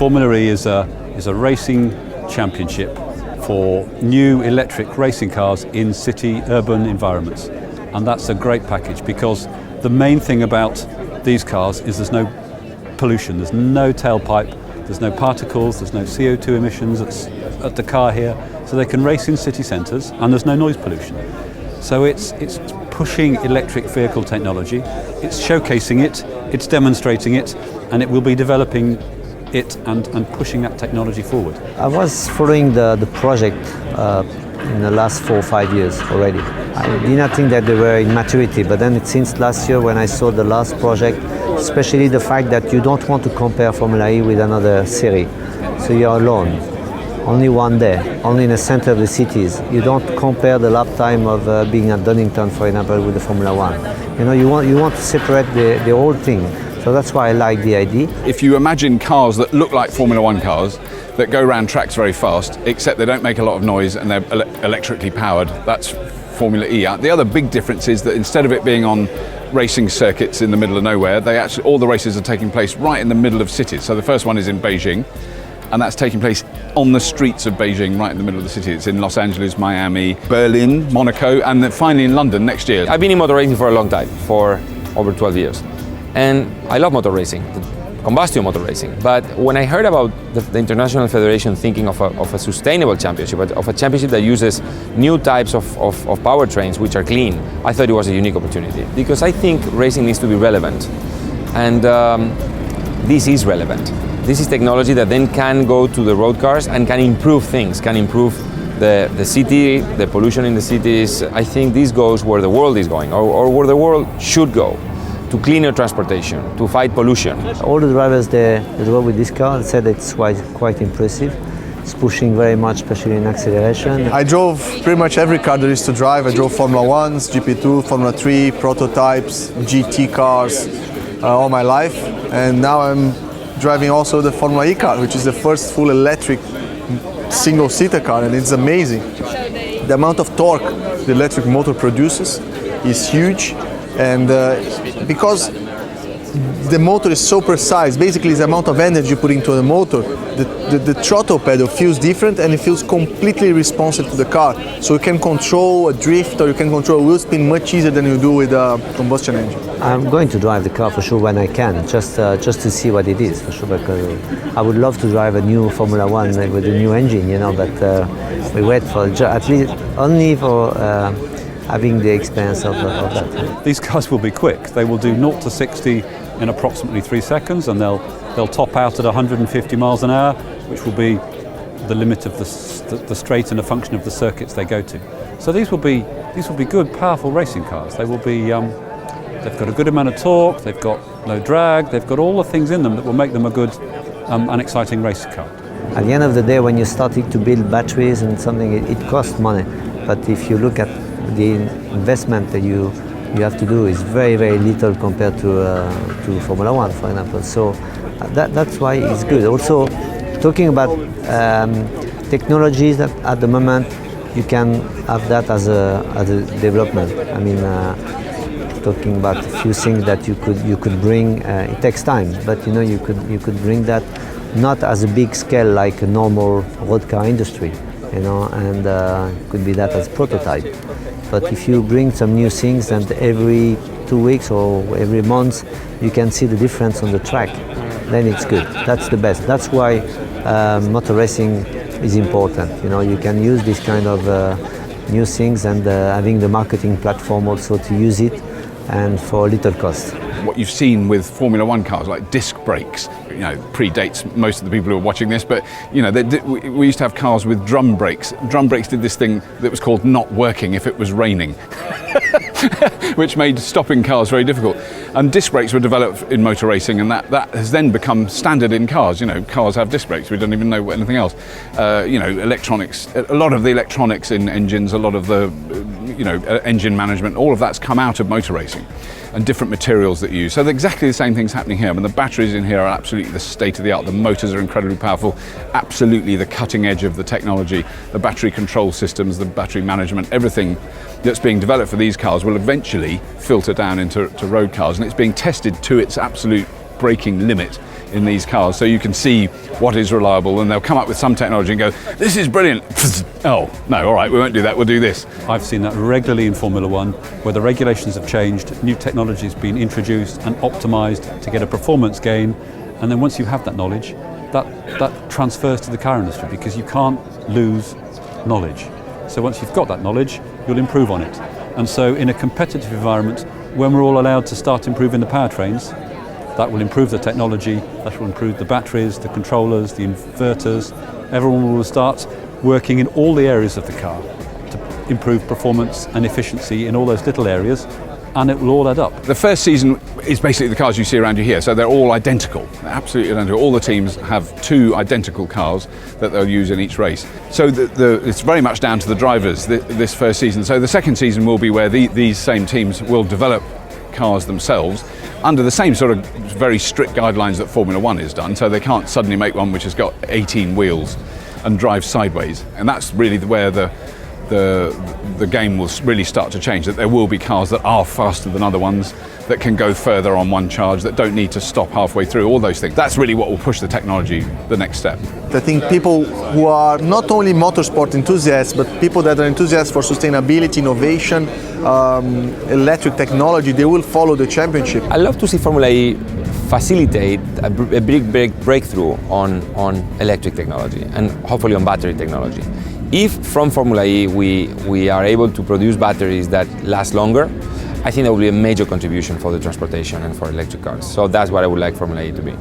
Formula E is a racing championship for new electric racing cars in city urban environments, and that's a great package because the main thing about these cars is there's no pollution, there's no tailpipe, there's no particles, there's no CO2 emissions at the car here, so they can race in city centres and there's no noise pollution. So it's pushing electric vehicle technology, it's showcasing it, it's demonstrating it, and it will be developing it and pushing that technology forward. I was following the project in the last 4 or 5 years already. I did not think that they were in maturity, but then since last year when I saw the last project, especially the fact that you don't want to compare Formula E with another series. So you're alone, only one day, only in the center of the cities. You don't compare the lap time of being at Donington, for example, with the Formula One. You know, you want to separate the whole thing. So that's why I like the idea. If you imagine cars that look like Formula One cars, that go around tracks very fast, except they don't make a lot of noise and they're electrically powered, that's Formula E. The other big difference is that instead of it being on racing circuits in the middle of nowhere, all the races are taking place right in the middle of cities. So the first one is in Beijing, and that's taking place on the streets of Beijing, right in the middle of the city. It's in Los Angeles, Miami, Berlin, Monaco, and then finally in London next year. I've been in motor racing for a long time, for over 12 years. And I love motor racing, combustion motor racing. But when I heard about the International Federation thinking of a sustainable championship, of a championship that uses new types of powertrains which are clean, I thought it was a unique opportunity. Because I think racing needs to be relevant. And this is relevant. This is technology that then can go to the road cars and can improve things, can improve the city, the pollution in the cities. I think this goes where the world is going, or where the world should go, to cleaner transportation, to fight pollution. All the drivers that drove with this car said it's quite impressive. It's pushing very much, especially in acceleration. I drove pretty much every car there is to drive. I drove Formula 1s, GP2, Formula 3, prototypes, GT cars all my life. And now I'm driving also the Formula E car, which is the first full electric single-seater car, and it's amazing. The amount of torque the electric motor produces is huge. And because the motor is so precise, basically it's the amount of energy you put into the motor, the throttle pedal feels different and it feels completely responsive to the car. So you can control a drift or you can control a wheel spin much easier than you do with a combustion engine. I'm going to drive the car for sure when I can, just to see what it is, for sure, because I would love to drive a new Formula One with a new engine, you know, but we wait for at least only for having the experience of that. These cars will be quick. They will do 0 to 60 in approximately 3 seconds, and they'll top out at 150 miles an hour, which will be the limit of the straight and a function of the circuits they go to. So these will be good, powerful racing cars. They will be. They've got a good amount of torque. They've got low drag. They've got all the things in them that will make them a good and exciting race car. At the end of the day, when you're starting to build batteries and something, it costs money. But if you look at the investment that you have to do is very, very little compared to Formula One, for example. So that's why it's good. Also, talking about technologies that at the moment you can have that as a development. I mean, talking about a few things that you could bring. It takes time, but you know you could bring that not as a big scale like a normal road car industry, you know, and could be that as prototype. But if you bring some new things and every 2 weeks or every month you can see the difference on the track, then it's good. That's the best. That's why motor racing is important. You know, you can use this kind of new things and having the marketing platform also to use it and for little cost. What you've seen with Formula One cars, like disc brakes, you know, predates most of the people who are watching this, but you know, we used to have cars with drum brakes. Drum brakes did this thing that was called not working if it was raining, which made stopping cars very difficult. And disc brakes were developed in motor racing, and that has then become standard in cars. You know, cars have disc brakes. We don't even know anything else. You know, electronics, a lot of the electronics in engines, a lot of the, you know, engine management, all of that's come out of motor racing, and different materials that you use. So exactly the same thing's happening here. I mean, the batteries in here are absolutely the state of the art. The motors are incredibly powerful, absolutely the cutting edge of the technology. The battery control systems, the battery management, everything that's being developed for these cars will eventually filter down into road cars, and it's being tested to its absolute braking limit in these cars, so you can see what is reliable, and they'll come up with some technology and go, this is brilliant. Oh, no, all right, we won't do that, we'll do this. I've seen that regularly in Formula One, where the regulations have changed, new technology has been introduced and optimised to get a performance gain, and then once you have that knowledge, that transfers to the car industry, because you can't lose knowledge. So once you've got that knowledge, you'll improve on it. And so in a competitive environment, when we're all allowed to start improving the powertrains, that will improve the technology, that will improve the batteries, the controllers, the inverters. Everyone will start working in all the areas of the car to improve performance and efficiency in all those little areas, and it will all add up. The first season is basically the cars you see around you here, so they're all identical, absolutely identical. All the teams have 2 identical cars that they'll use in each race. So it's very much down to the drivers this first season. So the second season will be where these same teams will develop cars themselves under the same sort of very strict guidelines that Formula One is done, so they can't suddenly make one which has got 18 wheels and drive sideways. And that's really where the game will really start to change, that there will be cars that are faster than other ones, that can go further on one charge, that don't need to stop halfway through, all those things. That's really what will push the technology the next step. I think people who are not only motorsport enthusiasts, but people that are enthusiasts for sustainability, innovation, electric technology, they will follow the championship. I love to see Formula E facilitate a big breakthrough on electric technology and hopefully on battery technology. If from Formula E we are able to produce batteries that last longer, I think that will be a major contribution for the transportation and for electric cars. So that's what I would like Formula E to be.